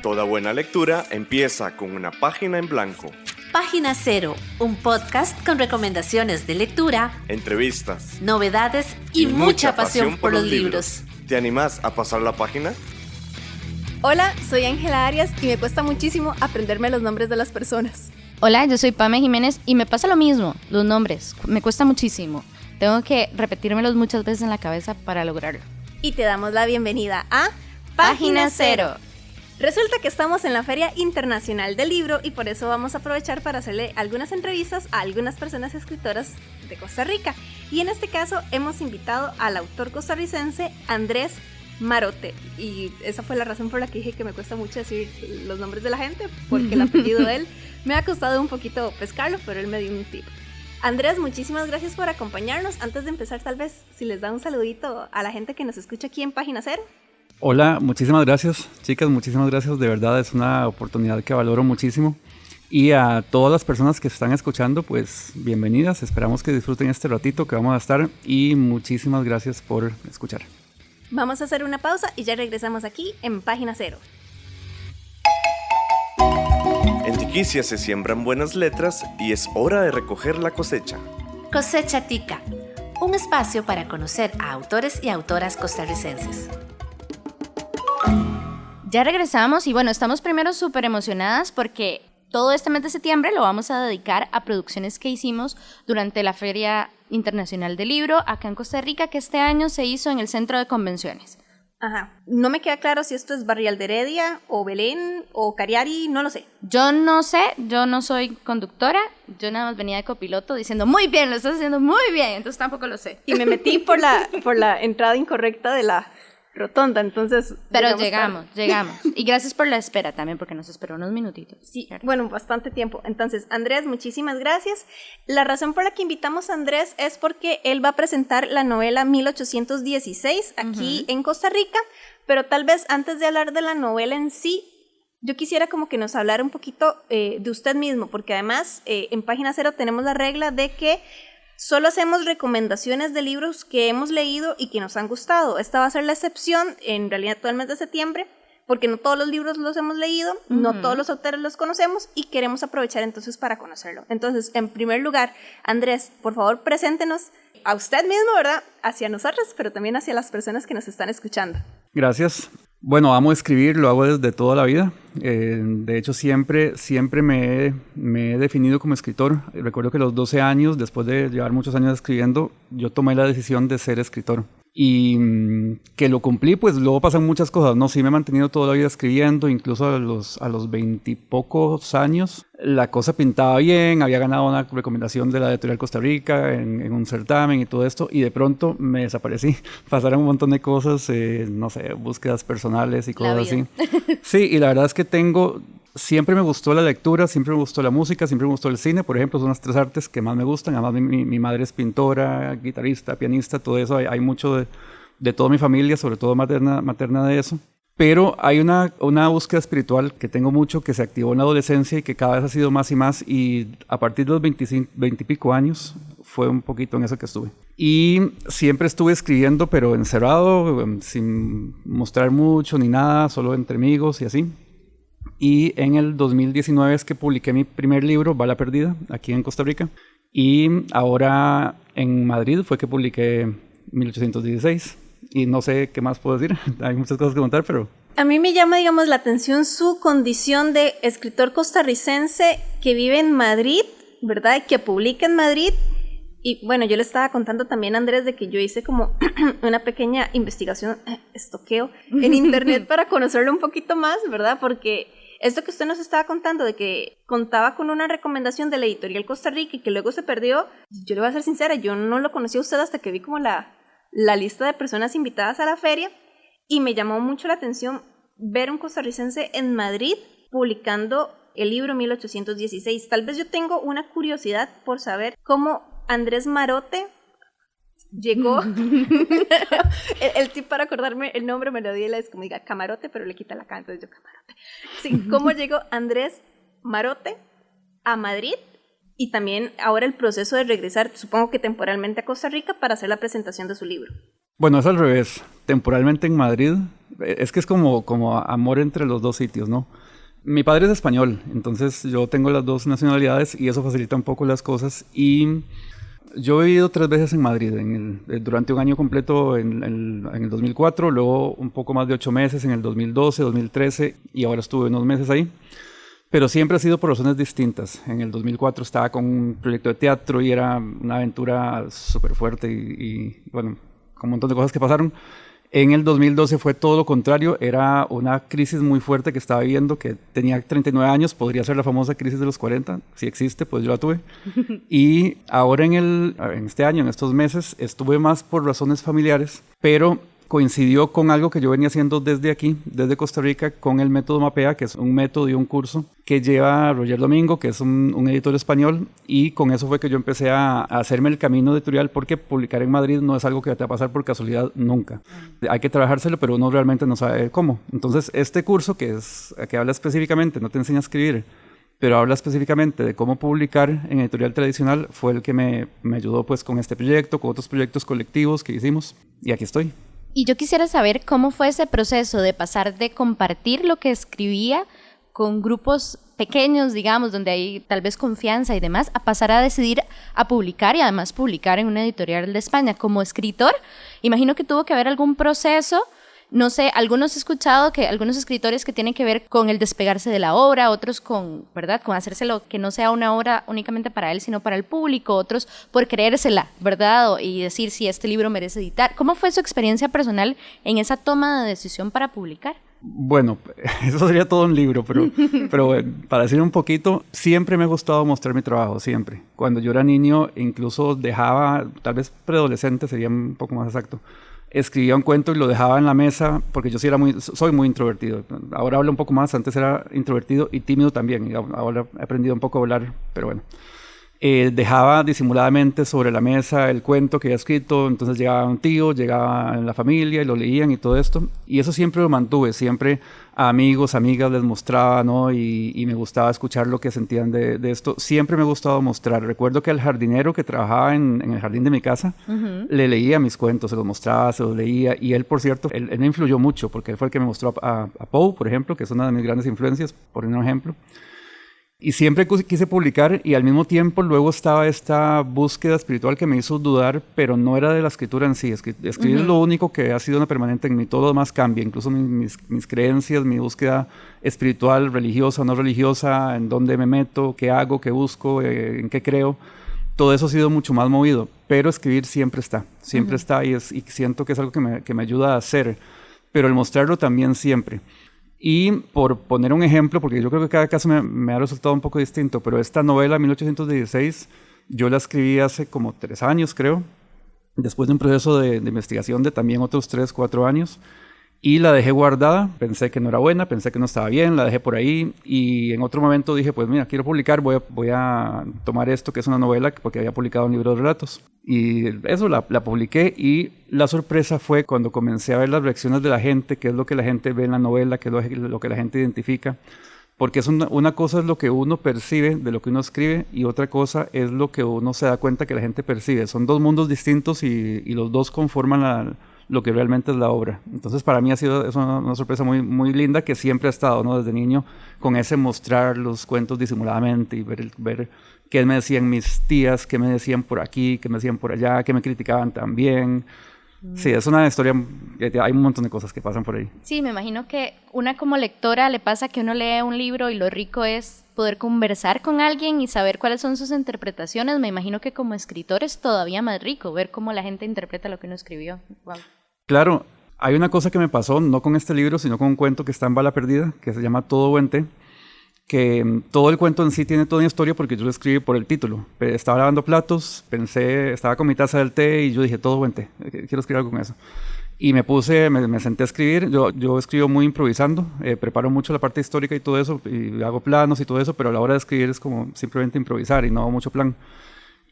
Toda buena lectura empieza con una página en blanco. Página Cero, un podcast con recomendaciones de lectura, entrevistas, novedades y mucha pasión por los libros. ¿Te animás a pasar la página? Hola, soy Ángela Arias y me cuesta muchísimo aprenderme los nombres de las personas. Hola, yo soy Pame Jiménez y me pasa lo mismo, los nombres, me cuesta muchísimo. Tengo que repetírmelos muchas veces en la cabeza para lograrlo. Y te damos la bienvenida a Página Cero. Resulta que estamos en la Feria Internacional del Libro y por eso vamos a aprovechar para hacerle algunas entrevistas a algunas personas escritoras de Costa Rica. Y en este caso hemos invitado al autor costarricense Andrés Marote. Y esa fue la razón por la que dije que me cuesta mucho decir los nombres de la gente, porque el apellido de él me ha costado un poquito pescarlo, pero él me dio un tip. Andrés, muchísimas gracias por acompañarnos. Antes de empezar, tal vez si les da un saludito a la gente que nos escucha aquí en Página Cero. Hola, muchísimas gracias, chicas, muchísimas gracias, de verdad es una oportunidad que valoro muchísimo. Y a todas las personas que están escuchando, pues bienvenidas, esperamos que disfruten este ratito que vamos a estar y muchísimas gracias por escuchar. Vamos a hacer una pausa y ya regresamos aquí en Página Cero. En Tiquicia se siembran buenas letras y es hora de recoger la cosecha. Cosecha Tica, un espacio para conocer a autores y autoras costarricenses. Ya regresamos y bueno, estamos primero súper emocionadas porque todo este mes de septiembre lo vamos a dedicar a producciones que hicimos durante la Feria Internacional del Libro acá en Costa Rica, que este año se hizo en el Centro de Convenciones. Ajá, no me queda claro si esto es Barrial de Heredia o Belén o Cariari, no lo sé. Yo no sé, yo no soy conductora, yo nada más venía de copiloto diciendo muy bien, lo estás haciendo muy bien, entonces tampoco lo sé. Y me metí por la entrada incorrecta de la rotonda, entonces... Pero llegamos. Y gracias por la espera también, porque nos esperó unos minutitos. Sí, bueno, bastante tiempo. Entonces, Andrés, muchísimas gracias. La razón por la que invitamos a Andrés es porque él va a presentar la novela 1816 aquí en Costa Rica, pero tal vez antes de hablar de la novela en sí, yo quisiera como que nos hablara un poquito de usted mismo, porque además en Página Cero tenemos la regla de que solo hacemos recomendaciones de libros que hemos leído y que nos han gustado. Esta va a ser la excepción, en realidad todo el mes de septiembre, porque no todos los libros los hemos leído, no todos los autores los conocemos y queremos aprovechar entonces para conocerlo. Entonces, en primer lugar, Andrés, por favor, preséntenos a usted mismo, ¿verdad? Hacia nosotros, pero también hacia las personas que nos están escuchando. Gracias. Bueno, amo escribir, lo hago desde toda la vida. De hecho, siempre me he definido como escritor. Recuerdo que a los 12 años, después de llevar muchos años escribiendo, yo tomé la decisión de ser escritor. Y que lo cumplí, pues luego pasan muchas cosas, ¿no? Sí me he mantenido toda la vida escribiendo, incluso a los 20 y pocos años. La cosa pintaba bien, había ganado una recomendación de la Editorial Costa Rica en un certamen y todo esto, y de pronto me desaparecí. Pasaron un montón de cosas, no sé, búsquedas personales y cosas así. Sí, y la verdad es que siempre me gustó la lectura, siempre me gustó la música, siempre me gustó el cine, por ejemplo, son las tres artes que más me gustan. Además, mi madre es pintora, guitarrista, pianista, todo eso, hay mucho de toda mi familia, sobre todo materna de eso. Pero hay una búsqueda espiritual que tengo mucho, que se activó en la adolescencia y que cada vez ha sido más y más, y a partir de los 20 y pico años fue un poquito en eso que estuve. Y siempre estuve escribiendo, pero encerrado, sin mostrar mucho ni nada, solo entre amigos y así. Y en el 2019 es que publiqué mi primer libro, Bala Perdida, aquí en Costa Rica. Y ahora en Madrid fue que publiqué 1816. Y no sé qué más puedo decir, hay muchas cosas que contar, pero... A mí me llama, digamos, la atención su condición de escritor costarricense que vive en Madrid, ¿verdad? Y que publica en Madrid. Y bueno, yo le estaba contando también a Andrés de que yo hice como una pequeña investigación, estoqueo, en internet para conocerlo un poquito más, ¿verdad? Porque esto que usted nos estaba contando de que contaba con una recomendación de la Editorial Costa Rica y que luego se perdió, yo le voy a ser sincera, yo no lo conocí a usted hasta que vi como la lista de personas invitadas a la feria y me llamó mucho la atención ver un costarricense en Madrid publicando el libro 1816. Tal vez yo tengo una curiosidad por saber cómo Andrés Marote llegó. el tip para acordarme el nombre me lo di, es como diga Camarote, pero le quita la K, entonces yo Camarote. Sí, cómo llegó Andrés Marote a Madrid. Y también ahora el proceso de regresar, supongo que temporalmente a Costa Rica para hacer la presentación de su libro. Bueno, es al revés. Temporalmente en Madrid, es que es como amor entre los dos sitios, ¿no? Mi padre es español, entonces yo tengo las dos nacionalidades y eso facilita un poco las cosas. Y yo he vivido 3 veces en Madrid, durante un año completo en el 2004, luego un poco más de 8 meses en el 2012, 2013 y ahora estuve unos meses ahí. Pero siempre ha sido por razones distintas. En el 2004 estaba con un proyecto de teatro y era una aventura súper fuerte y bueno, con un montón de cosas que pasaron. En el 2012 fue todo lo contrario, era una crisis muy fuerte que estaba viviendo, que tenía 39 años, podría ser la famosa crisis de los 40, si existe, pues yo la tuve. Y ahora en este año, en estos meses, estuve más por razones familiares, pero coincidió con algo que yo venía haciendo desde aquí, desde Costa Rica, con el método MAPEA, que es un método y un curso que lleva Roger Domingo, que es un editor español, y con eso fue que yo empecé a hacerme el camino editorial, porque publicar en Madrid no es algo que te va a pasar por casualidad nunca. Hay que trabajárselo, pero uno realmente no sabe cómo. Entonces, este curso, que habla específicamente, no te enseña a escribir, pero habla específicamente de cómo publicar en editorial tradicional, fue el que me ayudó pues con este proyecto, con otros proyectos colectivos que hicimos, y aquí estoy. Y yo quisiera saber cómo fue ese proceso de pasar de compartir lo que escribía con grupos pequeños, digamos, donde hay tal vez confianza y demás, a pasar a decidir a publicar y además publicar en una editorial de España. Como escritor, imagino que tuvo que haber algún proceso. No sé, algunos he escuchado que algunos escritores que tienen que ver con el despegarse de la obra, otros con, ¿verdad?, con hacérselo que no sea una obra únicamente para él, sino para el público, otros por creérsela, ¿verdad?, y decir si este libro merece editar. ¿Cómo fue su experiencia personal en esa toma de decisión para publicar? Bueno, eso sería todo un libro, pero para decir un poquito, siempre me ha gustado mostrar mi trabajo, siempre. Cuando yo era niño, incluso dejaba, tal vez preadolescente sería un poco más exacto, escribía un cuento y lo dejaba en la mesa, porque yo sí soy muy introvertido. Ahora hablo un poco más, antes era introvertido y tímido también, y ahora he aprendido un poco a hablar, pero bueno. Dejaba disimuladamente sobre la mesa el cuento que había escrito, entonces llegaba un tío, llegaba la familia y lo leían y todo esto, y eso siempre lo mantuve, siempre a amigos, amigas les mostraba, ¿no? Y me gustaba escuchar lo que sentían de esto, siempre me ha gustado mostrar. Recuerdo que al jardinero que trabajaba en el jardín de mi casa, le leía mis cuentos, se los mostraba, se los leía, y él, por cierto, él me influyó mucho, porque él fue el que me mostró a Poe, por ejemplo, que es una de mis grandes influencias, por un ejemplo. Y siempre quise publicar, y al mismo tiempo luego estaba esta búsqueda espiritual que me hizo dudar, pero no era de la escritura en sí. Escribir es lo único que ha sido una permanente en mí, todo lo demás cambia, incluso mis creencias, mi búsqueda espiritual, religiosa, no religiosa, en dónde me meto, qué hago, qué busco, en qué creo. Todo eso ha sido mucho más movido, pero escribir siempre está y siento que es algo que me ayuda a hacer, pero el mostrarlo también siempre. Y por poner un ejemplo, porque yo creo que cada caso me ha resultado un poco distinto, pero esta novela, 1816, yo la escribí hace como 3 años, creo, después de un proceso de investigación de también otros 3, 4 años, y la dejé guardada. Pensé que no era buena, pensé que no estaba bien, la dejé por ahí, y en otro momento dije, pues mira, quiero publicar, voy a tomar esto que es una novela, porque había publicado un libro de relatos. Y eso, la publiqué, y la sorpresa fue cuando comencé a ver las reacciones de la gente, qué es lo que la gente ve en la novela, qué es lo que la gente identifica. Porque una cosa es lo que uno percibe de lo que uno escribe, y otra cosa es lo que uno se da cuenta que la gente percibe. Son 2 mundos distintos y los dos conforman lo que realmente es la obra. Entonces para mí ha sido una sorpresa muy, muy linda, que siempre ha estado, ¿no?, desde niño, con ese mostrar los cuentos disimuladamente y ver qué me decían mis tías, qué me decían por aquí, qué me decían por allá, qué me criticaban también. Sí, es una historia, hay un montón de cosas que pasan por ahí. Sí, me imagino que una como lectora le pasa que uno lee un libro y lo rico es poder conversar con alguien y saber cuáles son sus interpretaciones. Me imagino que como escritor es todavía más rico ver cómo la gente interpreta lo que uno escribió. Wow. Claro, hay una cosa que me pasó, no con este libro, sino con un cuento que está en Bala Perdida, que se llama Todo Buen Té, que todo el cuento en sí tiene toda una historia porque yo lo escribí por el título. Estaba lavando platos, estaba con mi taza del té y yo dije, todo buen té, quiero escribir algo con eso. Y me senté a escribir. Yo escribo muy improvisando, preparo mucho la parte histórica y todo eso, y hago planos y todo eso, pero a la hora de escribir es como simplemente improvisar y no hago mucho plan.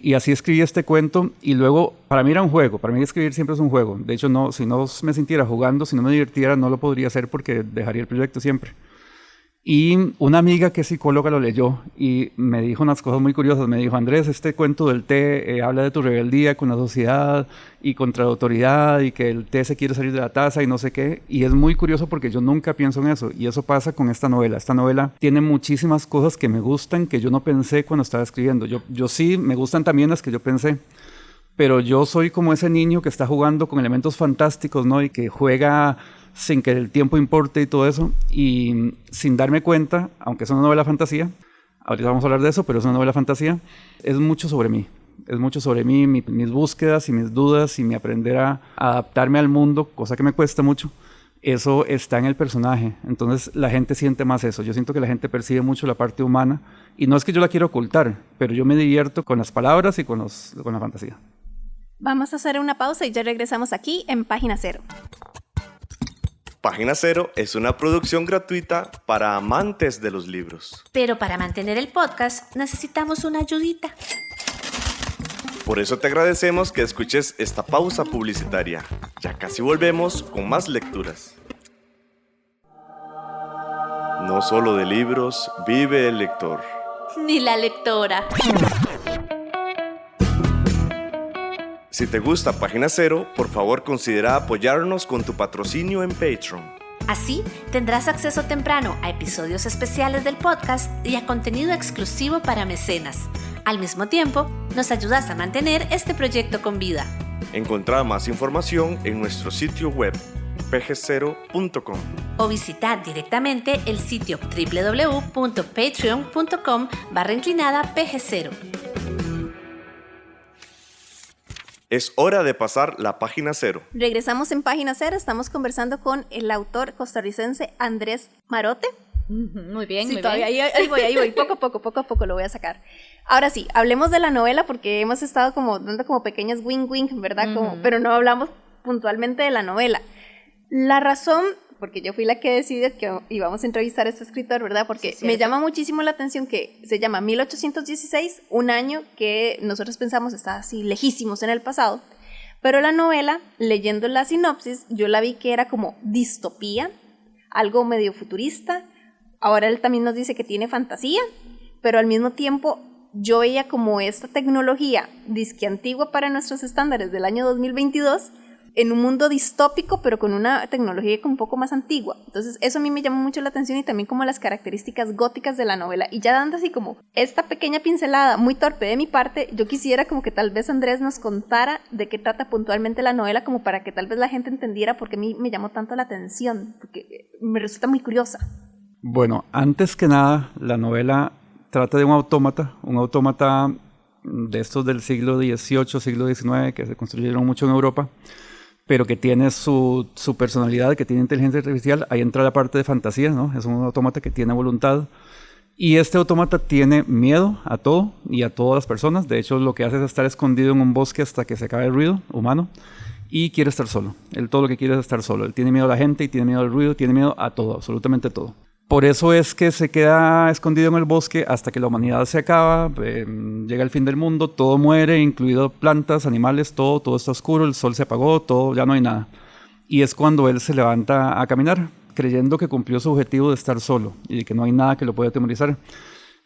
Y así escribí este cuento, y luego, para mí era un juego, para mí escribir siempre es un juego. De hecho, si no me sintiera jugando, si no me divirtiera, no lo podría hacer porque dejaría el proyecto siempre. Y una amiga que es psicóloga lo leyó y me dijo unas cosas muy curiosas. Me dijo, Andrés, este cuento del té habla de tu rebeldía con la sociedad y contra la autoridad y que el té se quiere salir de la taza y no sé qué. Y es muy curioso porque yo nunca pienso en eso. Y eso pasa con esta novela. Esta novela tiene muchísimas cosas que me gustan que yo no pensé cuando estaba escribiendo. Yo sí, me gustan también las que yo pensé. Pero yo soy como ese niño que está jugando con elementos fantásticos, ¿no? Y que juega sin que el tiempo importe y todo eso, y sin darme cuenta, aunque es una novela fantasía, ahorita vamos a hablar de eso, pero es una novela fantasía, es mucho sobre mí, mis búsquedas y mis dudas y mi aprender a adaptarme al mundo, cosa que me cuesta mucho. Eso está en el personaje, entonces la gente siente más eso. Yo siento que la gente percibe mucho la parte humana, y no es que yo la quiera ocultar, pero yo me divierto con las palabras y con la fantasía. Vamos a hacer una pausa y ya regresamos aquí en Página Cero. Página Cero es una producción gratuita para amantes de los libros. Pero para mantener el podcast necesitamos una ayudita. Por eso te agradecemos que escuches esta pausa publicitaria. Ya casi volvemos con más lecturas. No solo de libros vive el lector. Ni la lectora. Si te gusta Página Cero, por favor considera apoyarnos con tu patrocinio en Patreon. Así tendrás acceso temprano a episodios especiales del podcast y a contenido exclusivo para mecenas. Al mismo tiempo, nos ayudas a mantener este proyecto con vida. Encontrá más información en nuestro sitio web pg0.com o visitar directamente el sitio www.patreon.com/pg0. Es hora de pasar la página cero. Regresamos en Página Cero, estamos conversando con el autor costarricense Andrés Marote. Muy bien, Sí, muy todavía bien. ahí voy, poco a poco lo voy a sacar. Ahora sí, hablemos de la novela porque hemos estado como dando como pequeñas wing, ¿verdad? Pero no hablamos puntualmente de la novela. La razón, porque yo fui la que decidió que íbamos a entrevistar a este escritor, ¿verdad? Porque Sí, me llama muchísimo la atención que se llama 1816, un año que nosotros pensamos está así lejísimos en el pasado, pero la novela, leyendo la sinopsis, yo la vi que era como distopía, algo medio futurista. Ahora él también nos dice que tiene fantasía, pero al mismo tiempo yo veía como esta tecnología disque antigua para nuestros estándares del año 2022 en un mundo distópico, pero con una tecnología un poco más antigua. Entonces eso a mí me llamó mucho la atención y también como las características góticas de la novela. Y ya dando así como esta pequeña pincelada muy torpe de mi parte, yo quisiera como que tal vez Andrés nos contara de qué trata puntualmente la novela, como para que tal vez la gente entendiera por qué a mí me llamó tanto la atención, porque me resulta muy curiosa. Bueno, antes que nada, la novela trata de un autómata de estos del siglo XVIII, siglo XIX, que se construyeron mucho en Europa, pero que tiene su personalidad, que tiene inteligencia artificial. Ahí entra la parte de fantasía, ¿no? Es un autómata que tiene voluntad. Y este autómata tiene miedo a todo y a todas las personas. De hecho, lo que hace es estar escondido en un bosque hasta que se acabe el ruido humano y quiere estar solo. Él todo lo que quiere es estar solo. Él tiene miedo a la gente y tiene miedo al ruido, tiene miedo a todo, absolutamente todo. Por eso es que se queda escondido en el bosque hasta que la humanidad se acaba, llega el fin del mundo, todo muere, incluido plantas, animales, todo está oscuro, el sol se apagó, todo, ya no hay nada. Y es cuando él se levanta a caminar, creyendo que cumplió su objetivo de estar solo y de que no hay nada que lo pueda atemorizar.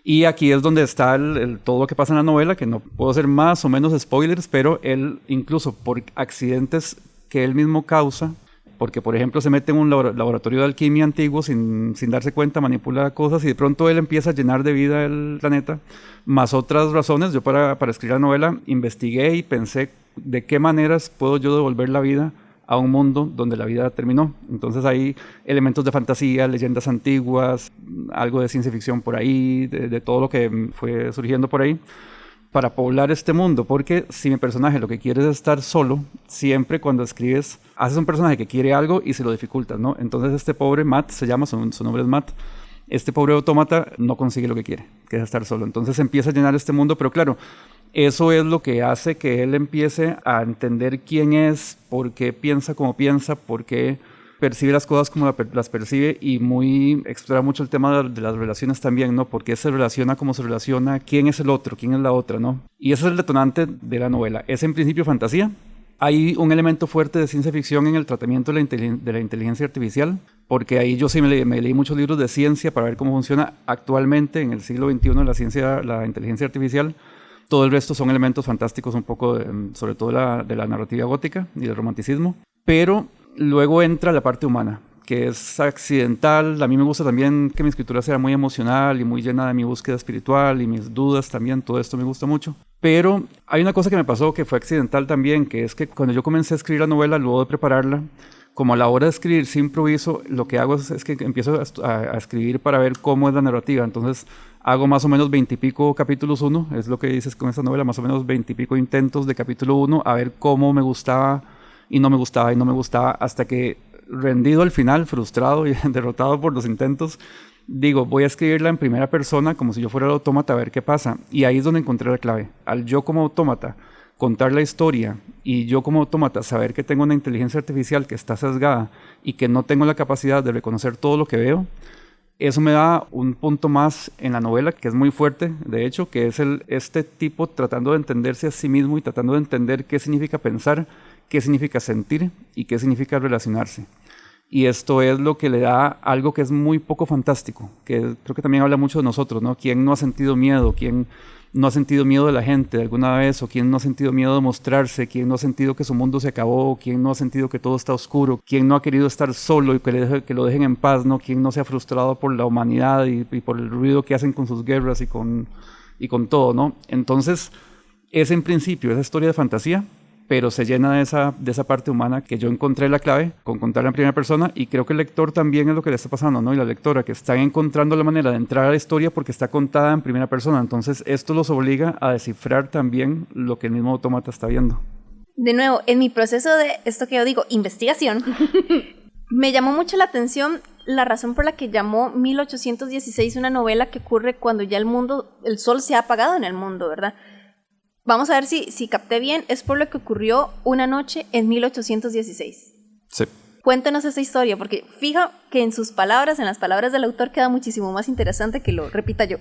Y aquí es donde está todo lo que pasa en la novela, que no puedo hacer más o menos spoilers, pero él, incluso por accidentes que él mismo causa, porque por ejemplo se mete en un laboratorio de alquimia antiguo sin darse cuenta, manipula cosas y de pronto él empieza a llenar de vida el planeta, más otras razones. Yo para escribir la novela investigué y pensé de qué maneras puedo yo devolver la vida a un mundo donde la vida terminó. Entonces hay elementos de fantasía, leyendas antiguas, algo de ciencia ficción por ahí, de todo lo que fue surgiendo por ahí, para poblar este mundo, porque si mi personaje lo que quiere es estar solo, siempre cuando escribes, haces un personaje que quiere algo y se lo dificultas, ¿no? Entonces este pobre Matt, se llama, su nombre es Matt, este pobre autómata no consigue lo que quiere, que es estar solo. Entonces empieza a llenar este mundo, pero claro, eso es lo que hace que él empiece a entender quién es, por qué piensa como piensa, por qué percibe las cosas como las percibe, y explora mucho el tema de las relaciones también, ¿no? Por qué se relaciona como se relaciona, quién es el otro, quién es la otra, ¿no? Y ese es el detonante de la novela. Es en principio fantasía, Hay un elemento fuerte de ciencia ficción en el tratamiento de la inteligencia artificial, porque ahí yo sí me leí muchos libros de ciencia para ver cómo funciona actualmente en el siglo XXI la inteligencia artificial. Todo el resto son elementos fantásticos, un poco, sobre todo de la narrativa gótica y del romanticismo. Pero luego entra la parte humana, que es accidental. A mí me gusta también que mi escritura sea muy emocional y muy llena de mi búsqueda espiritual y mis dudas también. Todo esto me gusta mucho. Pero hay una cosa que me pasó que fue accidental también, que es que cuando yo comencé a escribir la novela, luego de prepararla, como a la hora de escribir sin improviso, lo que hago es que empiezo a escribir para ver cómo es la narrativa. Entonces hago más o menos 20 y pico capítulos 1, es lo que dices con esta novela, más o menos 20 y pico intentos de capítulo 1, a ver cómo me gustaba y no me gustaba y no me gustaba, hasta que rendido al final, frustrado y derrotado por los intentos, digo, voy a escribirla en primera persona como si yo fuera el autómata a ver qué pasa. Y ahí es donde encontré la clave. Al yo como autómata contar la historia y yo como autómata saber que tengo una inteligencia artificial que está sesgada y que no tengo la capacidad de reconocer todo lo que veo, eso me da un punto más en la novela que es muy fuerte, de hecho, que es este tipo tratando de entenderse a sí mismo y tratando de entender qué significa pensar, qué significa sentir y qué significa relacionarse. Y esto es lo que le da algo que es muy poco fantástico, que creo que también habla mucho de nosotros, ¿no? ¿Quién no ha sentido miedo? ¿Quién no ha sentido miedo de la gente alguna vez? ¿O quién no ha sentido miedo de mostrarse? ¿Quién no ha sentido que su mundo se acabó? ¿Quién no ha sentido que todo está oscuro? ¿Quién no ha querido estar solo y que lo dejen en paz, ¿no? ¿Quién no se ha frustrado por la humanidad y por el ruido que hacen con sus guerras y con todo, ¿no? Entonces, es en principio esa historia de fantasía, pero se llena de esa parte humana que yo encontré la clave con contarla en primera persona, y creo que el lector también es lo que le está pasando, ¿no? Y la lectora, que están encontrando la manera de entrar a la historia porque está contada en primera persona. Entonces esto los obliga a descifrar también lo que el mismo autómata está viendo. De nuevo, en mi proceso de esto que yo digo, investigación, me llamó mucho la atención la razón por la que llamó 1816 una novela que ocurre cuando ya el sol se ha apagado en el mundo, ¿verdad? Vamos a ver si capté bien. Es por lo que ocurrió una noche en 1816. Sí. Cuéntanos esa historia, porque fija que en sus palabras, en las palabras del autor, queda muchísimo más interesante que lo repita yo.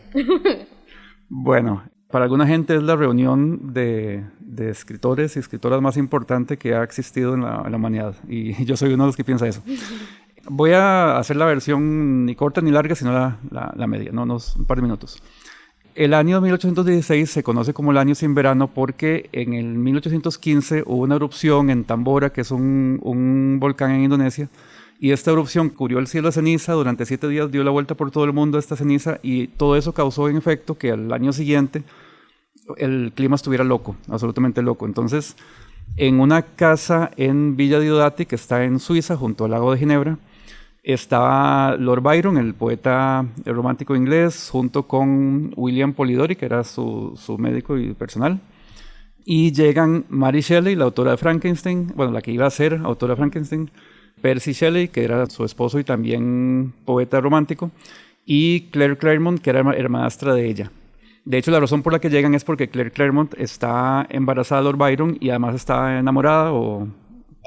Bueno, para alguna gente es la reunión de escritores y escritoras más importante que ha existido en la humanidad. Y yo soy uno de los que piensa eso. Voy a hacer la versión ni corta ni larga, sino la media, ¿no? Un par de minutos. El año 1816 se conoce como el año sin verano porque en el 1815 hubo una erupción en Tambora, que es un volcán en Indonesia, y esta erupción cubrió el cielo de ceniza. Durante 7 días dio la vuelta por todo el mundo esta ceniza, y todo eso causó en efecto que al año siguiente el clima estuviera loco, absolutamente loco. Entonces, en una casa en Villa Diodati, que está en Suiza, junto al lago de Ginebra, estaba Lord Byron, el poeta romántico inglés, junto con William Polidori, que era su médico y personal. Y llegan Mary Shelley, la autora de Frankenstein, bueno, la que iba a ser autora de Frankenstein, Percy Shelley, que era su esposo y también poeta romántico, y Claire Clairmont, que era hermanastra de ella. De hecho, la razón por la que llegan es porque Claire Clairmont está embarazada de Lord Byron y además está enamorada.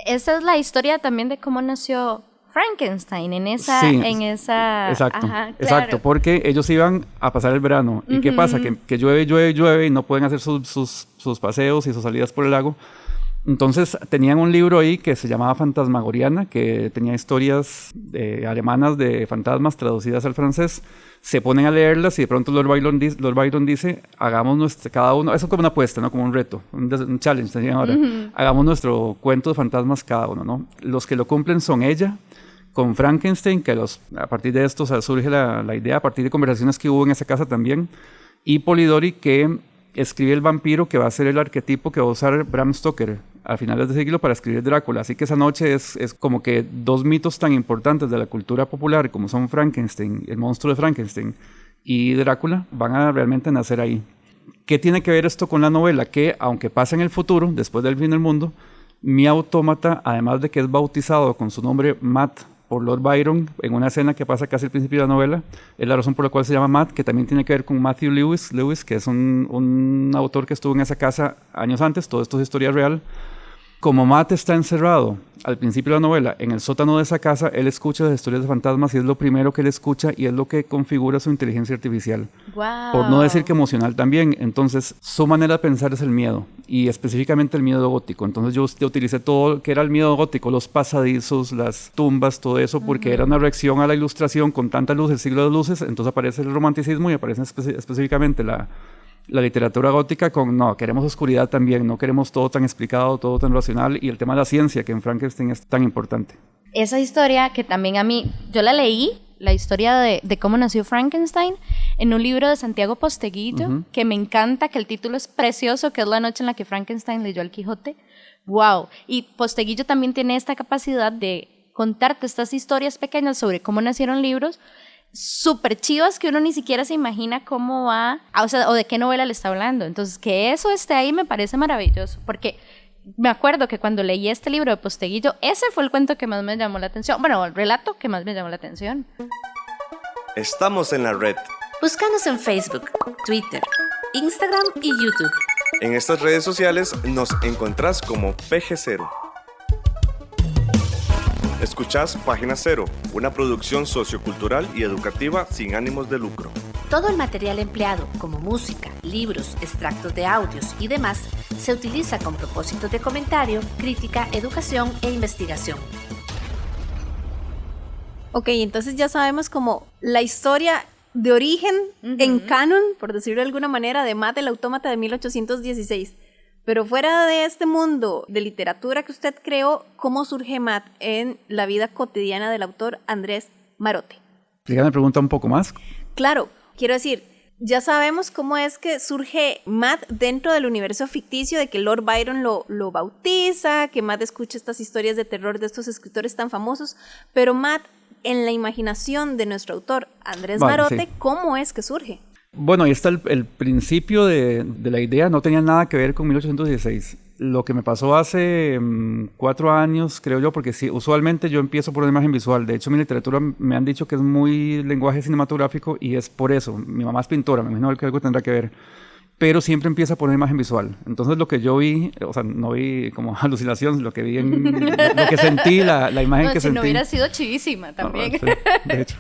Esa es la historia también de cómo nació Frankenstein en esa... Sí, exacto, ajá, claro. Exacto, porque ellos iban a pasar el verano. ¿Y qué pasa? Que llueve y no pueden hacer sus paseos y sus salidas por el lago. Entonces tenían un libro ahí que se llamaba Fantasmagoriana, que tenía historias alemanas de fantasmas traducidas al francés. Se ponen a leerlas y de pronto Lord Byron dice, hagamos cada uno, eso es como una apuesta, ¿no? Como un reto, un challenge, tenían ahora. Hagamos nuestro cuento de fantasmas cada uno, ¿no? Los que lo cumplen son ella, con Frankenstein, que a partir de esto surge la idea, a partir de conversaciones que hubo en esa casa también, y Polidori, que escribe el vampiro que va a ser el arquetipo que va a usar Bram Stoker a finales de siglo para escribir Drácula. Así que esa noche es como que 2 mitos tan importantes de la cultura popular como son Frankenstein, el monstruo de Frankenstein, y Drácula, van a realmente nacer ahí. ¿Qué tiene que ver esto con la novela? Que aunque pasa en el futuro, después del fin del mundo, mi autómata, además de que es bautizado con su nombre Matt por Lord Byron en una escena que pasa casi al principio de la novela, es la razón por la cual se llama Matt, que también tiene que ver con Matthew Lewis, que es un autor que estuvo en esa casa años antes. Todo esto es historia real. Como Matt está encerrado al principio de la novela en el sótano de esa casa, él escucha las historias de fantasmas y es lo primero que él escucha y es lo que configura su inteligencia artificial. Wow. Por no decir que emocional también. Entonces, su manera de pensar es el miedo y específicamente el miedo gótico. Entonces, yo utilicé todo que era el miedo gótico, los pasadizos, las tumbas, todo eso, porque era una reacción a la ilustración con tanta luz, el siglo de luces. Entonces, aparece el romanticismo y aparece específicamente la literatura gótica con, no, queremos oscuridad también, no queremos todo tan explicado, todo tan racional, y el tema de la ciencia, que en Frankenstein es tan importante. Esa historia que también a mí, yo la leí, la historia de cómo nació Frankenstein, en un libro de Santiago Posteguillo, que me encanta, que el título es precioso, que es La noche en la que Frankenstein leyó al Quijote. ¡Wow! Y Posteguillo también tiene esta capacidad de contarte estas historias pequeñas sobre cómo nacieron libros, súper chivas que uno ni siquiera se imagina cómo va, o de qué novela le está hablando. Entonces, que eso esté ahí me parece maravilloso, porque me acuerdo que cuando leí este libro de Posteguillo, ese fue el cuento que más me llamó la atención, bueno, el relato que más me llamó la atención. Estamos en la red. Búscanos en Facebook, Twitter, Instagram y YouTube. En estas redes sociales nos encontrás como PG0. Escuchás Página Cero, una producción sociocultural y educativa sin ánimos de lucro. Todo el material empleado, como música, libros, extractos de audios y demás, se utiliza con propósitos de comentario, crítica, educación e investigación. Ok, entonces ya sabemos como la historia de origen en canon, por decirlo de alguna manera, de Matt el Autómata de 1816. Pero fuera de este mundo de literatura que usted creó, ¿cómo surge Matt en la vida cotidiana del autor Andrés Marote? Dígame, pregunta un poco más. Claro, quiero decir, ya sabemos cómo es que surge Matt dentro del universo ficticio de que Lord Byron lo bautiza, que Matt escucha estas historias de terror de estos escritores tan famosos, pero Matt, en la imaginación de nuestro autor Andrés Marote, sí. ¿Cómo es que surge? Bueno, ahí está el principio de la idea, no tenía nada que ver con 1816. Lo que me pasó hace 4 años, creo yo, porque sí, usualmente yo empiezo por una imagen visual. De hecho, mi literatura me han dicho que es muy lenguaje cinematográfico y es por eso. Mi mamá es pintora, me imagino que algo tendrá que ver. Pero siempre empieza por una imagen visual. Entonces lo que yo vi, o sea, no vi como alucinación, lo que vi lo que sentí, la imagen que sentí. No hubiera sido chivísima también. No, sí, de hecho,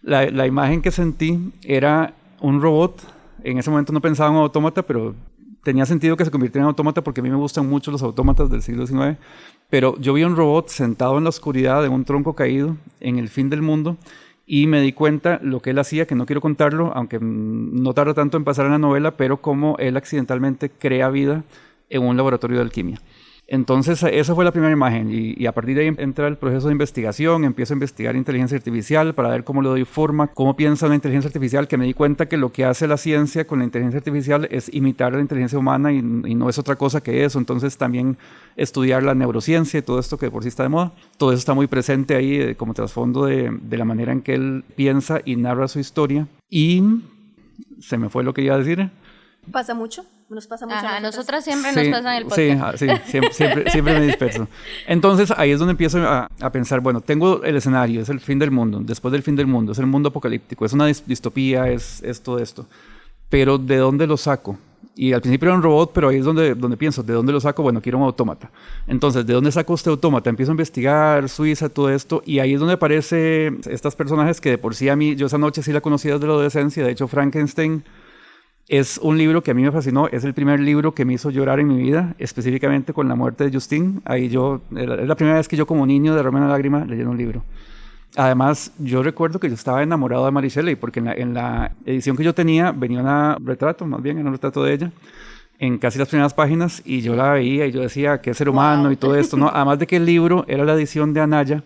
la imagen que sentí era un robot. En ese momento no pensaba en un autómata, pero tenía sentido que se convirtiera en autómata porque a mí me gustan mucho los autómatas del siglo XIX. Pero yo vi un robot sentado en la oscuridad de un tronco caído en el fin del mundo y me di cuenta lo que él hacía, que no quiero contarlo, aunque no tarda tanto en pasar en la novela, pero cómo él accidentalmente crea vida en un laboratorio de alquimia. Entonces esa fue la primera imagen y a partir de ahí entra el proceso de investigación, empiezo a investigar inteligencia artificial para ver cómo le doy forma, cómo piensa la inteligencia artificial, que me di cuenta que lo que hace la ciencia con la inteligencia artificial es imitar a la inteligencia humana y no es otra cosa que eso. Entonces también estudiar la neurociencia y todo esto que por sí está de moda, todo eso está muy presente ahí como trasfondo de la manera en que él piensa y narra su historia. Y se me fue lo que iba a decir. ¿Pasa mucho? Nos pasa mucho. Ajá, nosotras siempre nos pasa en el podcast. Sí, siempre me disperso. Entonces ahí es donde empiezo a pensar, bueno, tengo el escenario, es el fin del mundo, después del fin del mundo, es el mundo apocalíptico, es una distopía, es todo esto. Pero ¿de dónde lo saco? Y al principio era un robot, pero ahí es donde pienso, ¿de dónde lo saco? Bueno, quiero un autómata. Entonces, ¿de dónde saco este autómata? Empiezo a investigar Suiza, todo esto, y ahí es donde aparecen estos personajes que de por sí a mí, yo esa noche sí la conocía desde la adolescencia. De hecho, Frankenstein es un libro que a mí me fascinó, es el primer libro que me hizo llorar en mi vida, específicamente con la muerte de Justin. Ahí es la primera vez que yo como niño derramé una lágrima leyendo un libro. Además, yo recuerdo que yo estaba enamorado de Mary Shelley, porque en la edición que yo tenía venía un retrato de ella, en casi las primeras páginas, y yo la veía y yo decía, qué ser humano y todo esto, ¿no? Además de que el libro era la edición de Anaya,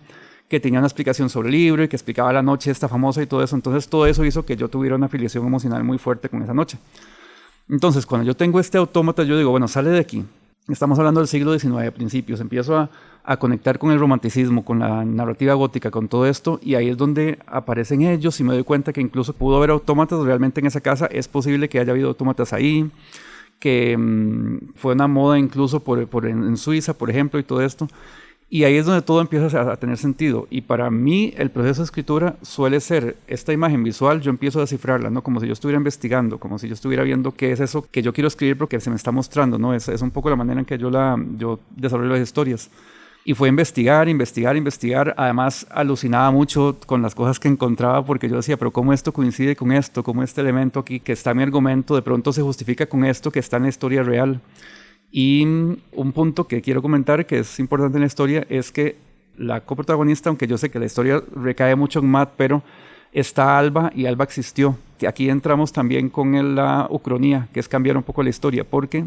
que tenía una explicación sobre el libro y que explicaba la noche esta famosa y todo eso. Entonces todo eso hizo que yo tuviera una afiliación emocional muy fuerte con esa noche. Entonces cuando yo tengo este autómata, yo digo, bueno, sale de aquí. Estamos hablando del siglo XIX a principios. Empiezo a conectar con el romanticismo, con la narrativa gótica, con todo esto, y ahí es donde aparecen ellos y me doy cuenta que incluso pudo haber autómatas realmente en esa casa. Es posible que haya habido autómatas ahí, que fue una moda incluso en Suiza, por ejemplo, y todo esto. Y ahí es donde todo empieza a tener sentido. Y para mí el proceso de escritura suele ser esta imagen visual, yo empiezo a descifrarla, ¿no? Como si yo estuviera investigando, como si yo estuviera viendo qué es eso que yo quiero escribir porque se me está mostrando, ¿no? Es un poco la manera en que yo desarrollo las historias. Y fue investigar. Además, alucinaba mucho con las cosas que encontraba porque yo decía, pero ¿cómo esto coincide con esto? ¿Cómo este elemento aquí que está en mi argumento de pronto se justifica con esto que está en la historia real? Y un punto que quiero comentar que es importante en la historia es que la coprotagonista, aunque yo sé que la historia recae mucho en Matt, pero está Alba y Alba existió. Aquí entramos también con la ucronía, que es cambiar un poco la historia, porque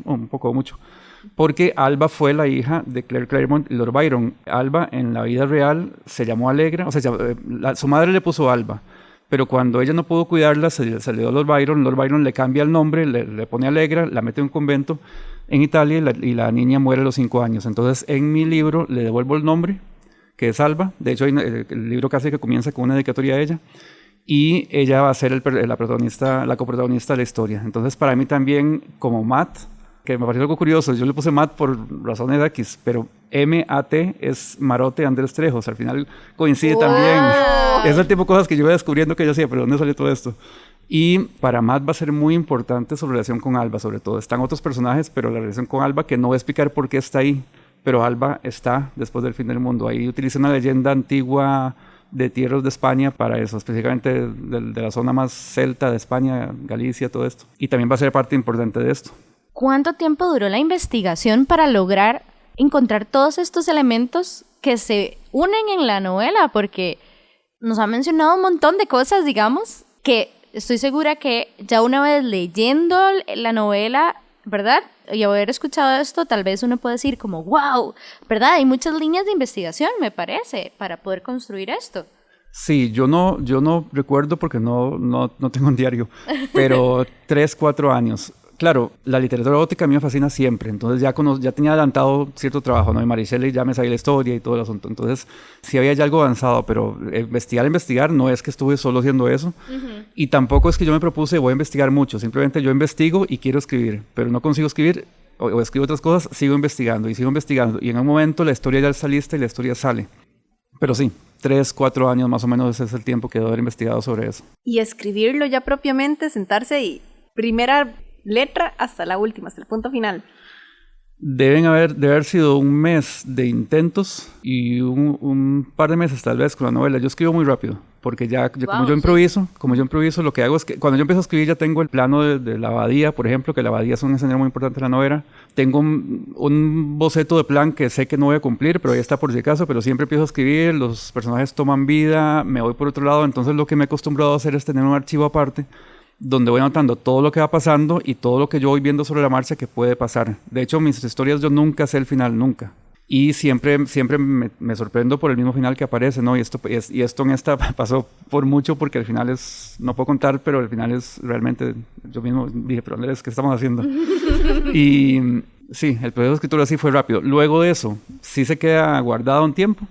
Alba fue la hija de Claire Clairmont y Lord Byron. Alba en la vida real se llamó Allegra, o sea, su madre le puso Alba, pero cuando ella no pudo cuidarla se le dio a Lord Byron le cambia el nombre, le pone Allegra, la mete en un convento en Italia y la niña muere a los 5 años. Entonces en mi libro le devuelvo el nombre, que es Alba. De hecho el libro casi que comienza con una dedicatoria a ella y ella va a ser la coprotagonista de la historia. Entonces para mí también como Matt, que me pareció algo curioso, yo le puse Matt por razones X, pero M-A-T es Marote Andrés Trejos, al final coincide también. Es el tipo de cosas que yo iba descubriendo que yo decía, pero ¿dónde salió todo esto? Y para Matt va a ser muy importante su relación con Alba, sobre todo. Están otros personajes, pero la relación con Alba, que no voy a explicar por qué está ahí, pero Alba está después del fin del mundo. Ahí utiliza una leyenda antigua de tierras de España para eso, específicamente de la zona más celta de España, Galicia, todo esto. Y también va a ser parte importante de esto. ¿Cuánto tiempo duró la investigación para lograr encontrar todos estos elementos que se unen en la novela? Porque nos ha mencionado un montón de cosas, digamos, que estoy segura que ya una vez leyendo la novela, ¿verdad? Y haber escuchado esto, tal vez uno puede decir como, wow, ¿verdad? Hay muchas líneas de investigación, me parece, para poder construir esto. Sí, yo no recuerdo porque no tengo un diario, pero 3, 4 años. Claro, la literatura gótica a mí me fascina siempre, entonces ya tenía adelantado cierto trabajo, ¿no? Y Mary Shelley ya me sabía la historia y todo el asunto, entonces sí había ya algo avanzado, pero investigar no es que estuve solo haciendo eso, y tampoco es que yo me propuse voy a investigar mucho, simplemente yo investigo y quiero escribir, pero no consigo escribir o escribo otras cosas, sigo investigando, y en un momento la historia ya está lista y la historia sale. Pero sí, 3, 4 años más o menos ese es el tiempo que debo haber investigado sobre eso. Y escribirlo ya propiamente, sentarse y primera letra hasta la última, hasta el punto final. Debe haber sido un mes de intentos y un par de meses tal vez con la novela. Yo escribo muy rápido, porque como yo improviso, lo que hago es que cuando yo empiezo a escribir ya tengo el plano de la abadía, por ejemplo, que la abadía es un escenario muy importante en la novela. Tengo un boceto de plan que sé que no voy a cumplir, pero ahí está por si acaso, pero siempre empiezo a escribir, los personajes toman vida, me voy por otro lado, entonces lo que me he acostumbrado a hacer es tener un archivo aparte donde voy anotando todo lo que va pasando y todo lo que yo voy viendo sobre la marcha que puede pasar. De hecho, mis historias yo nunca sé el final, nunca. Y siempre me sorprendo por el mismo final que aparece, ¿no? Y esto en esta pasó por mucho porque el final no puedo contar, pero el final es realmente, yo mismo dije, pero Andrés, ¿qué estamos haciendo? Y sí, el proceso de escritura sí fue rápido. Luego de eso, sí se queda guardado un tiempo.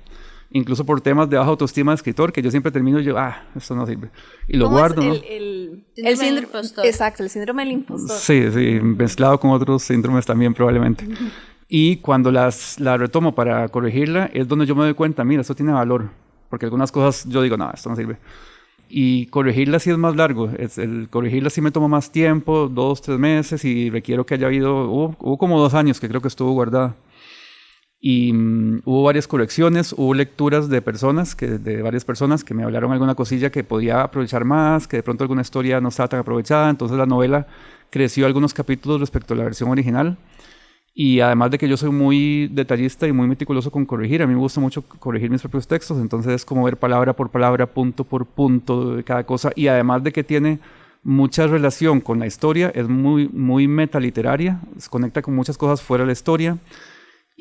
Incluso por temas de baja autoestima de escritor, que yo siempre termino y yo, esto no sirve. Y lo guardo, ¿no? El síndrome del impostor. Exacto, el síndrome del impostor. Sí, mezclado con otros síndromes también probablemente. Y cuando la retomo para corregirla, es donde yo me doy cuenta, mira, esto tiene valor. Porque algunas cosas yo digo, no, esto no sirve. Y corregirla sí es más largo. Corregirla sí me toma más tiempo, 2, 3 meses, y requiero que haya habido, hubo como 2 años que creo que estuvo guardada. Y hubo varias correcciones, hubo lecturas de varias personas que me hablaron alguna cosilla que podía aprovechar más, que de pronto alguna historia no estaba tan aprovechada, entonces la novela creció algunos capítulos respecto a la versión original. Y además de que yo soy muy detallista y muy meticuloso con corregir, a mí me gusta mucho corregir mis propios textos, entonces es como ver palabra por palabra, punto por punto de cada cosa, y además de que tiene mucha relación con la historia, es muy, muy metaliteraria, se conecta con muchas cosas fuera de la historia.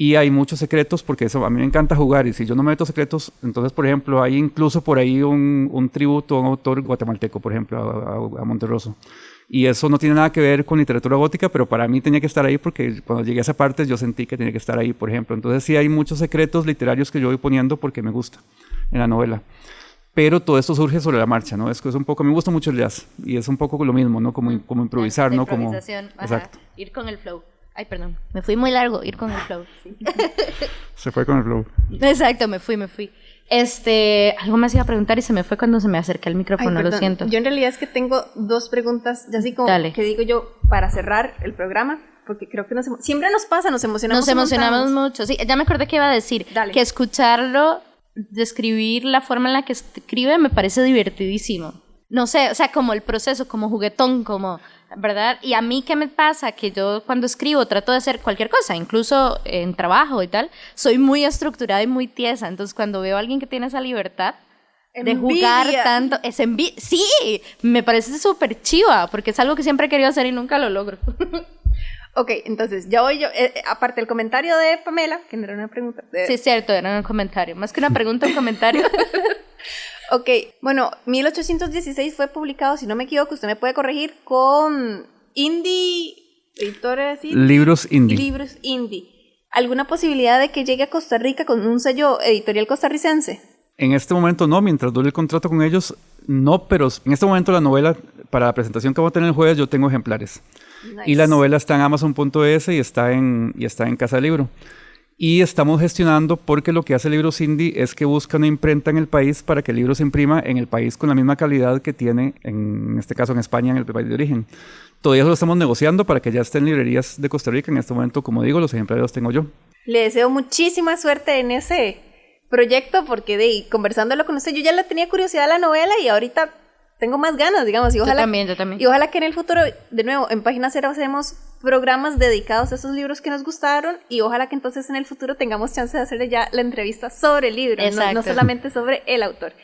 Y hay muchos secretos, porque eso a mí me encanta jugar, y si yo no me meto secretos, entonces, por ejemplo, hay incluso por ahí un tributo a un autor guatemalteco, por ejemplo, a Monterroso. Y eso no tiene nada que ver con literatura gótica, pero para mí tenía que estar ahí, porque cuando llegué a esa parte yo sentí que tenía que estar ahí, por ejemplo. Entonces sí hay muchos secretos literarios que yo voy poniendo porque me gusta en la novela. Pero todo esto surge sobre la marcha, ¿no? Es un poco, a mí me gusta mucho el jazz, y es un poco lo mismo, ¿no? Como improvisar, ¿no? Improvisación, exacto. Ir con el flow. Ay, perdón, me fui muy largo, ir con el flow. Sí. Se fue con el flow. Exacto, me fui. Algo más iba a preguntar y se me fue cuando se me acerqué al micrófono, lo siento. Yo en realidad es que tengo 2 preguntas, ya así como Dale. que digo yo, para cerrar el programa, porque creo que siempre nos pasa, nos emocionamos. Nos emocionamos mucho. Sí, ya me acordé que iba a decir. Dale. Que escucharlo, describir la forma en la que escribe me parece divertidísimo. No sé, o sea, como el proceso, como juguetón, como, ¿verdad? Y a mí, ¿qué me pasa? Que yo cuando escribo trato de hacer cualquier cosa, incluso en trabajo y tal, soy muy estructurada y muy tiesa. Entonces, cuando veo a alguien que tiene esa libertad de jugar tanto, es sí, me parece súper chiva, porque es algo que siempre he querido hacer y nunca lo logro. Ok, entonces, ya voy yo, aparte del comentario de Pamela, que no era una pregunta. Sí, es cierto, era un comentario. Más que una pregunta, un comentario. Ok, bueno, 1816 fue publicado, si no me equivoco, usted me puede corregir, con Indie, editores indie. Libros indie. Libros indie. ¿Alguna posibilidad de que llegue a Costa Rica con un sello editorial costarricense? En este momento no, mientras dure el contrato con ellos, no, pero en este momento la novela, para la presentación que vamos a tener el jueves, yo tengo ejemplares. Nice. Y la novela está en Amazon.es y está en Casa del Libro. Y estamos gestionando porque lo que hace Libros Indie es que busca una imprenta en el país para que el libro se imprima en el país con la misma calidad que tiene, en este caso en España, en el país de origen. Todavía lo estamos negociando para que ya esté en librerías de Costa Rica. En este momento, como digo, los ejemplares los tengo yo. Le deseo muchísima suerte en ese proyecto porque conversándolo con usted, yo ya le tenía curiosidad a la novela y ahorita tengo más ganas, digamos. Y ojalá, yo también. Y ojalá que en el futuro, de nuevo, en Página Cero hacemos programas dedicados a esos libros que nos gustaron y ojalá que entonces en el futuro tengamos chance de hacerle ya la entrevista sobre el libro, no solamente sobre el autor.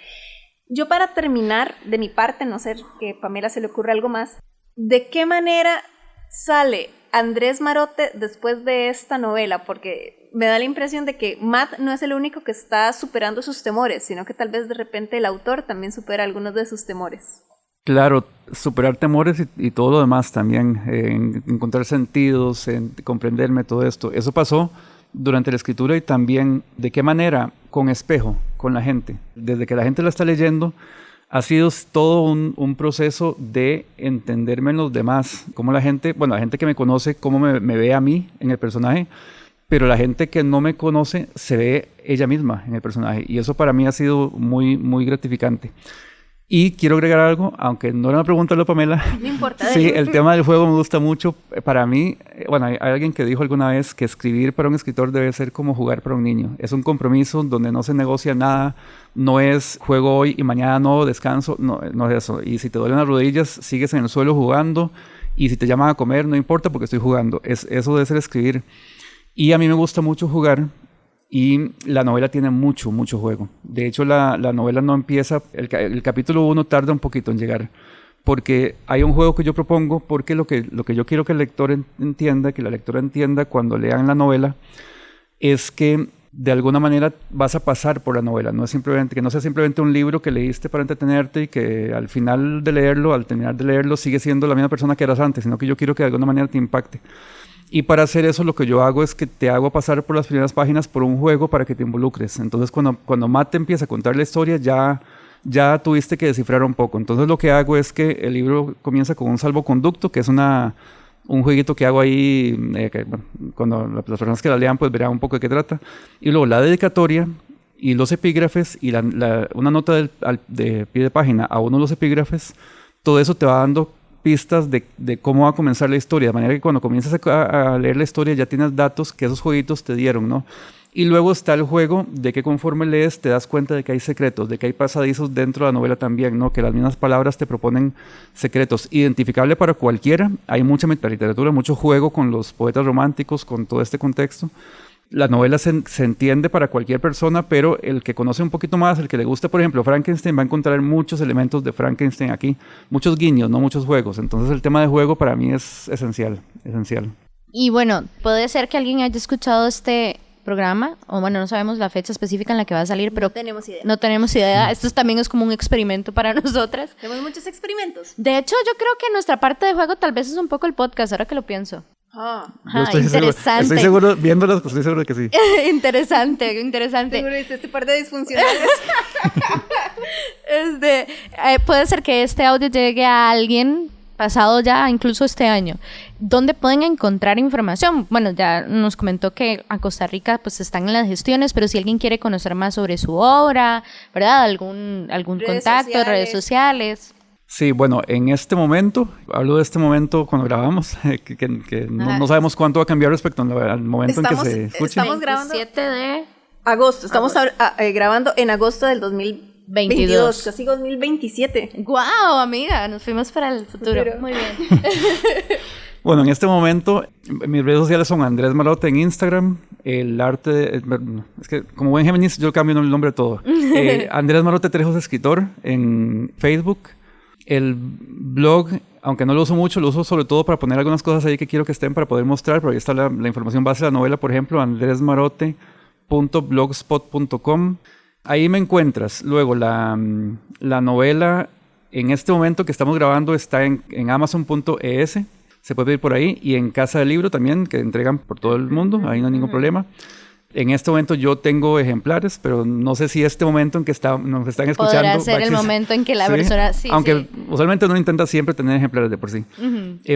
Yo para terminar, de mi parte, no sé que a Pamela se le ocurre algo más, ¿de qué manera sale Andrés Marote después de esta novela? Porque me da la impresión de que Matt no es el único que está superando sus temores, sino que tal vez de repente el autor también supera algunos de sus temores. Claro, superar temores y todo lo demás también, encontrar sentidos, comprenderme, todo esto. Eso pasó durante la escritura y también de qué manera, con espejo, con la gente. Desde que la gente la está leyendo, ha sido todo un proceso de entenderme en los demás, cómo la gente que me conoce, cómo me ve a mí en el personaje, pero la gente que no me conoce se ve ella misma en el personaje y eso para mí ha sido muy, muy gratificante. Y quiero agregar algo, aunque no era una pregunta a Pamela. No importa. Sí, el tema del juego me gusta mucho. Para mí, bueno, hay alguien que dijo alguna vez que escribir para un escritor debe ser como jugar para un niño. Es un compromiso donde no se negocia nada, no es juego hoy y mañana no, descanso, no es eso. Y si te duelen las rodillas, sigues en el suelo jugando y si te llaman a comer, no importa porque estoy jugando. Eso debe ser escribir. Y a mí me gusta mucho jugar. Y la novela tiene mucho, mucho juego. De hecho, la novela no empieza, el capítulo 1 tarda un poquito en llegar, porque hay un juego que yo propongo, porque lo que yo quiero que el lector entienda, que la lectora entienda cuando lean la novela, es que de alguna manera vas a pasar por la novela, que no sea simplemente un libro que leíste para entretenerte y que al final de leerlo, al terminar de leerlo, sigue siendo la misma persona que eras antes, sino que yo quiero que de alguna manera te impacte. Y para hacer eso lo que yo hago es que te hago pasar por las primeras páginas por un juego para que te involucres. Entonces cuando Matt te empieza a contar la historia ya tuviste que descifrar un poco. Entonces lo que hago es que el libro comienza con un salvoconducto, que es un jueguito que hago ahí, cuando las personas que la lean pues verán un poco de qué trata. Y luego la dedicatoria y los epígrafes y una nota de pie de página a uno de los epígrafes, todo eso te va dando pistas de cómo va a comenzar la historia, de manera que cuando comienzas a leer la historia ya tienes datos que esos jueguitos te dieron, ¿no? Y luego está el juego de que conforme lees te das cuenta de que hay secretos, de que hay pasadizos dentro de la novela también, ¿no? Que las mismas palabras te proponen secretos. Identificable para cualquiera, hay mucha literatura, mucho juego con los poetas románticos, con todo este contexto. La novela se entiende para cualquier persona, pero el que conoce un poquito más, el que le gusta, por ejemplo, Frankenstein, va a encontrar muchos elementos de Frankenstein aquí, muchos guiños, no muchos juegos. Entonces el tema de juego para mí es esencial. Y bueno, puede ser que alguien haya escuchado este programa, o bueno, no sabemos la fecha específica en la que va a salir, pero no tenemos idea. Esto también es como un experimento para nosotras. Tenemos muchos experimentos. De hecho, yo creo que nuestra parte de juego tal vez es un poco el podcast, ahora que lo pienso. Interesante. Estoy seguro, viéndolas, estoy seguro de que sí. Interesante. Seguro viste este par de disfuncionales. Puede ser que este audio llegue a alguien pasado ya incluso este año. ¿Dónde pueden encontrar información? Bueno, ya nos comentó que a Costa Rica pues están en las gestiones, pero si alguien quiere conocer más sobre su obra, ¿verdad? Algún contacto, redes sociales. Sí, bueno, en este momento, hablo de este momento cuando grabamos, que no sabemos cuánto va a cambiar respecto al momento en que se escuche. Estamos grabando 27 de agosto, estamos grabando en agosto del 2022, casi 2027. ¡Guau, amiga! Nos fuimos para el futuro. Muy bien. Bueno, en este momento, mis redes sociales son Andrés Marote en Instagram, el arte, es que como buen Géminis yo cambio el nombre de todo. Andrés Marote Trejos Escritor en Facebook. El blog, aunque no lo uso mucho, lo uso sobre todo para poner algunas cosas ahí que quiero que estén para poder mostrar, pero ahí está la información base de la novela, por ejemplo, andresmarote.blogspot.com. Ahí me encuentras. Luego, la novela, en este momento que estamos grabando, está en amazon.es. Se puede pedir por ahí. Y en Casa del Libro también, que entregan por todo el mundo. Ahí no hay ningún problema. En este momento yo tengo ejemplares, pero no sé si este momento en que nos están escuchando... Podrá ser el momento en que la persona... Sí, aunque usualmente uno intenta siempre tener ejemplares de por sí.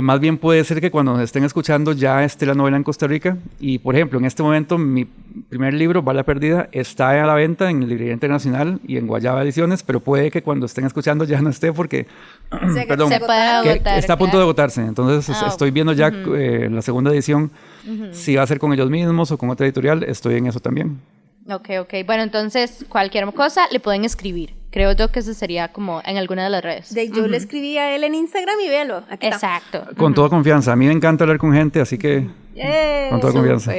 Más bien puede ser que cuando nos estén escuchando ya esté la novela en Costa Rica. Y, por ejemplo, en este momento mi primer libro, Bala Perdida, está a la venta en Librería Internacional y en Guayaba Ediciones, pero puede que cuando estén escuchando ya no esté porque... perdón, se puede agotar, está a punto de agotarse. Entonces estoy viendo ya la segunda edición. Si va a ser con ellos mismos o con otra editorial, estoy en eso también. Ok. Bueno, entonces, cualquier cosa le pueden escribir. Creo yo que eso sería como en alguna de las redes. Yo le escribí a él en Instagram y véalo. Aquí Exacto. Está. Con toda confianza. A mí me encanta hablar con gente, así que con toda confianza.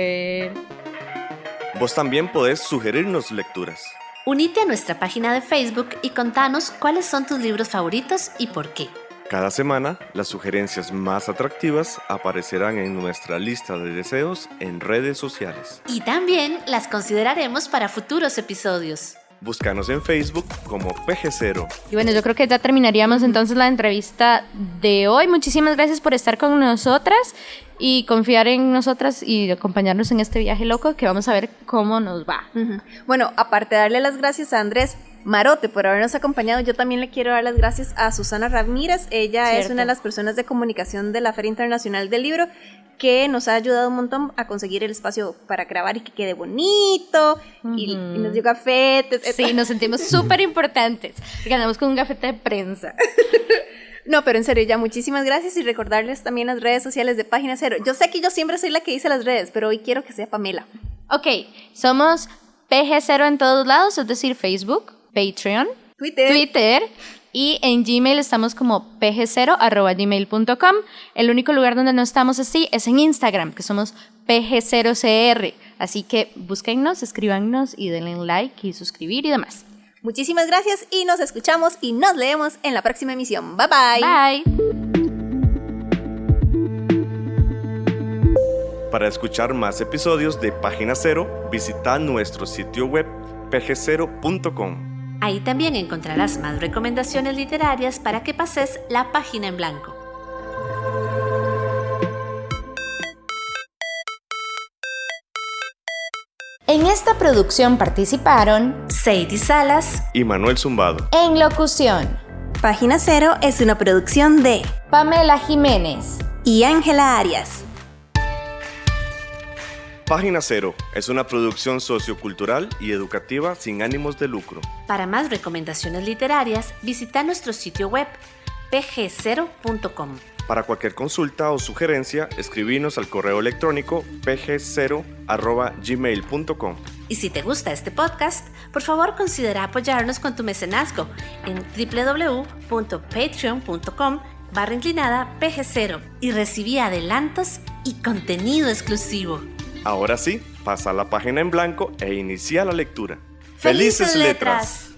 Vos también podés sugerirnos lecturas. Unite a nuestra página de Facebook y contanos cuáles son tus libros favoritos y por qué. Cada semana, las sugerencias más atractivas aparecerán en nuestra lista de deseos en redes sociales. Y también las consideraremos para futuros episodios. Búscanos en Facebook como PG0. Y bueno, yo creo que ya terminaríamos entonces la entrevista de hoy. Muchísimas gracias por estar con nosotras y confiar en nosotras y acompañarnos en este viaje loco que vamos a ver cómo nos va. Bueno, aparte de darle las gracias a Andrés Marote por habernos acompañado, yo también le quiero dar las gracias a Susana Ramírez. Ella es una de las personas de comunicación de la Feria Internacional del Libro que nos ha ayudado un montón a conseguir el espacio para grabar y que quede bonito y nos dio gafetes. Sí, nos sentimos súper importantes. Ganamos con un gafete de prensa. No, pero en serio, ya muchísimas gracias y recordarles también las redes sociales de Página Cero. Yo sé que yo siempre soy la que dice las redes, pero hoy quiero que sea Pamela. Ok, somos PG0 en todos lados, es decir, Facebook, Patreon, Twitter y en Gmail estamos como pg0@gmail.com. El único lugar donde no estamos así es en Instagram, que somos pg0cr. Así que búsquennos, escríbanos y denle like y suscribir y demás. Muchísimas gracias y nos escuchamos y nos leemos en la próxima emisión. Bye bye. Bye. Para escuchar más episodios de Página Cero, visita nuestro sitio web pg0.com. Ahí también encontrarás más recomendaciones literarias para que pases la página en blanco. En esta producción participaron Sadie Salas Y Manuel Zumbado. en locución Página Cero es una producción de Pamela Jiménez. y Ángela Arias. Página Cero es una producción sociocultural y educativa sin ánimos de lucro. Para más recomendaciones literarias, visita nuestro sitio web pg0.com. Para cualquier consulta o sugerencia, escribinos al correo electrónico pg0@gmail.com. Y si te gusta este podcast, por favor considera apoyarnos con tu mecenazgo en www.patreon.com/PG0 y recibí adelantos y contenido exclusivo. Ahora sí, pasa la página en blanco e inicia la lectura. ¡Felices letras!